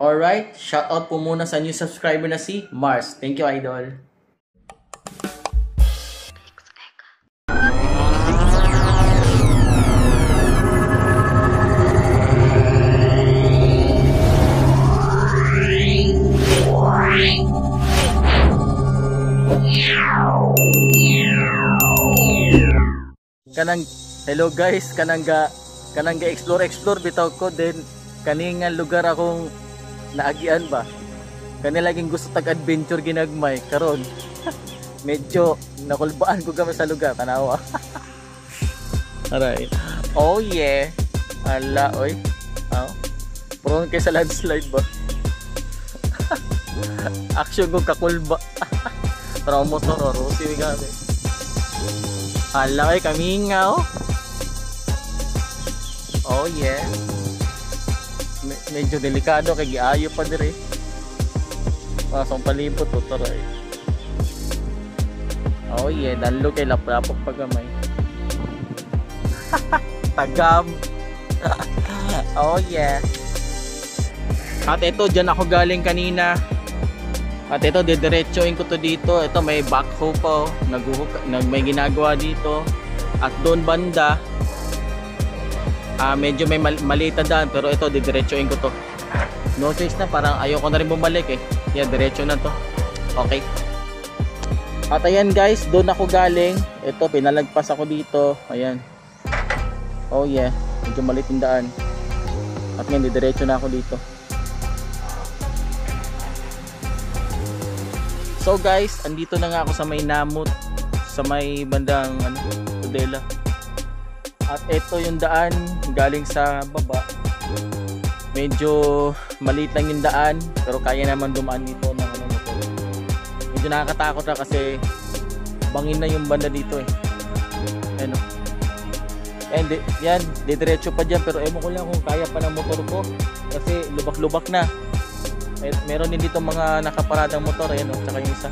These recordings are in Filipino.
Alright, shoutout po muna sa new subscriber na si Mars. Thank you, idol. Hello guys, kanangga explore bitaw ko din kaninga lugar akong naagian ba. Kanilaging gusto tag adventure ginagmay karon. Medyo nakulbaan ko kami sa lugar tanawa. Alright. Oh yeah. Ala oy. Oh. Prone kay sa landslide ba? Action ko kakulba. Para motor o rusi gabi. Hala kay kamingaw. Oh yeah. Medyo delikado kay giayo pa dire. Pasong palibot to taray. Oh yeah, dalo kay laplapok pagamay. Tagam. Oh yeah. At ito diyan ako galing kanina. At ito didiretsoin ko to dito. Ito may backhoe pa, may ginagawa dito. At doon banda medyo may maliit na daan, pero ito didiretsoin ko to. No choice na, parang ayoko na rin bumalik eh. Yan, diretso na to. Okay. At ayan guys, doon ako galing. Ito, pinalagpas ako dito. Ayan. Oh yeah, medyo maliit yung daan. At ngayon, didiretso na ako dito. So guys, andito na nga ako sa may Namut, sa may bandang Tudela. At ito yung daan galing sa baba. Medyo maliit lang yung daan, pero kaya naman dumaan dito ng motor. Medyo nakakatakot na kasi bangin na yung banda dito eh. Ano? And yan, didiretso pa dyan, pero ewan ko lang kung kaya pa ng motor ko kasi lubak-lubak na. Meron din dito mga nakaparadang motor, ayan o, tsaka yung isa.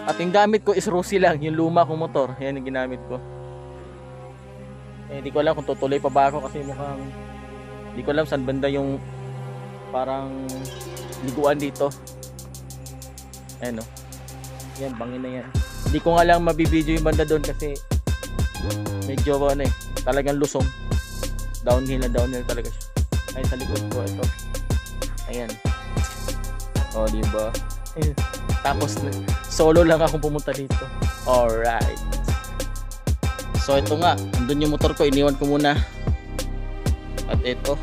At yung gamit ko is Rusi lang, yung luma kong motor, ayan yung ginamit ko. Hindi ko alam kung tutuloy pa ba ako kasi mukhang hindi ko alam saan banda yung parang liguan dito. Ayan o, yan, bangin na yan. Hindi ko nga lang mabibideo yung banda doon kasi medyo talagang lusong. Downhill talaga siya. Ay, sa likod ko, ito. Ayan. Oh, diba? Tapos solo lang akong pumunta dito. Alright. So ito nga, andun yung motor ko, iniwan ko muna. At ito,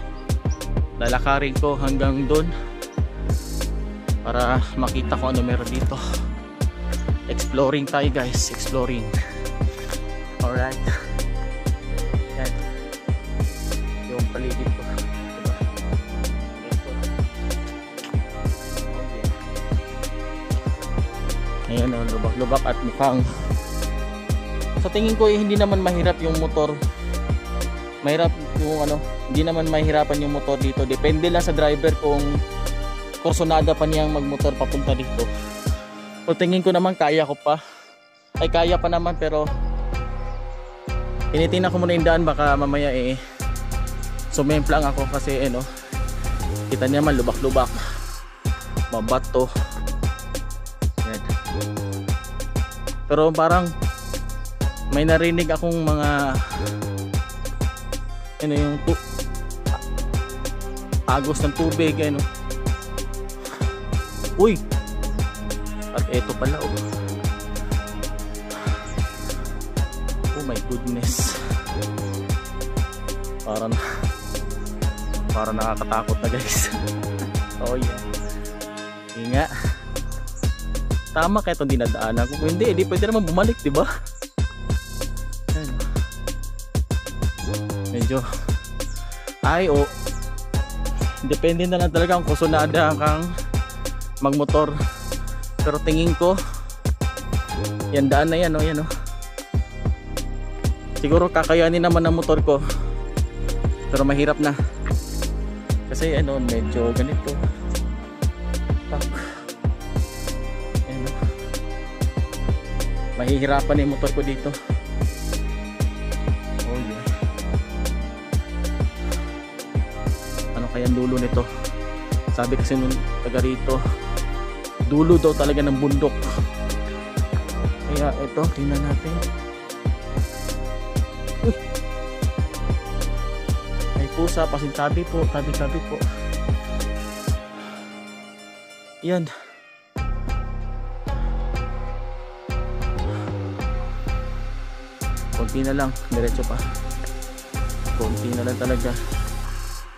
lalakarin ko hanggang dun para makita ko ano meron dito. Exploring tayo guys, exploring. Alright. Yan. Yung paligid ko. Ayan o, lubak-lubak at mukhang sa tingin ko hindi naman mahirap yung motor. Mahirap yung hindi naman mahirapan yung motor dito. Depende lang sa driver kung kursunada pa niyang magmotor papunta dito. O tingin ko naman kaya ko pa. Ay kaya pa naman, pero tinitingnan ko muna yung daan, baka mamaya sumemplang ako kasi kita niya man lubak-lubak, mabato. Pero parang may narinig akong mga yung agos ng tubig Uy! At eto pala oh my goodness, parang nakakatakot na guys. Oh yeah, nga tama kaya itong dinadaanan ko. Kung hindi pwede naman bumalik, diba? Medyo depende na lang talaga kung kusunada kang magmotor. Pero tingin ko yan daan na yan siguro kakayanin naman ng motor ko, pero mahirap na kasi medyo ganito. Mahihirapan yung motor ko dito. Oh yeah. Ano kaya ang dulo nito? Sabi kasi nung taga rito, dulo daw talaga ng bundok. Kaya ito, tingnan natin. Uy! May pusa, pasintabi po, tabi-tabi po. Yan. Konti na lang, diretso pa. Konti na lang talaga.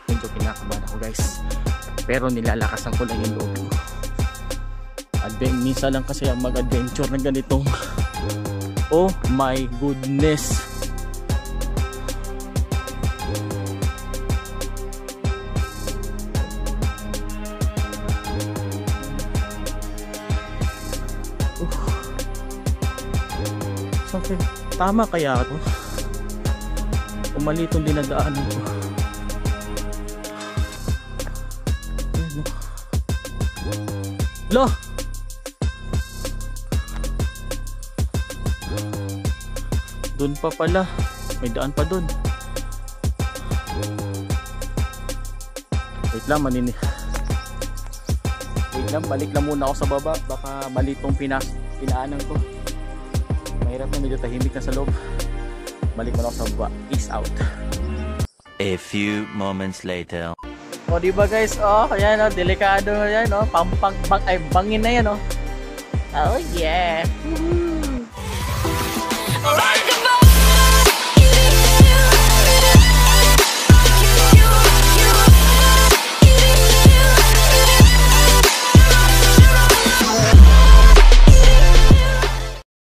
Medyo kinakabahan ako guys, pero nilalakasan ko lang yung loob ko. Minsan lang kasi ang mag-adventure na ganitong, oh my goodness. Okay, tama kaya ito? Mali itong dinadaanan ko. Lo! Doon pa pala. May daan pa doon. Wait lang, Wait lang, balik lang muna ako sa baba. Baka mali itong pinaanan ko. Mahirap na, medyo tahimik na sa loob. Balik mo na ako sa baba. Peace out. A few moments later. O diba guys, ayan delikado yan, bangin na yan, Oh yeah. Alright.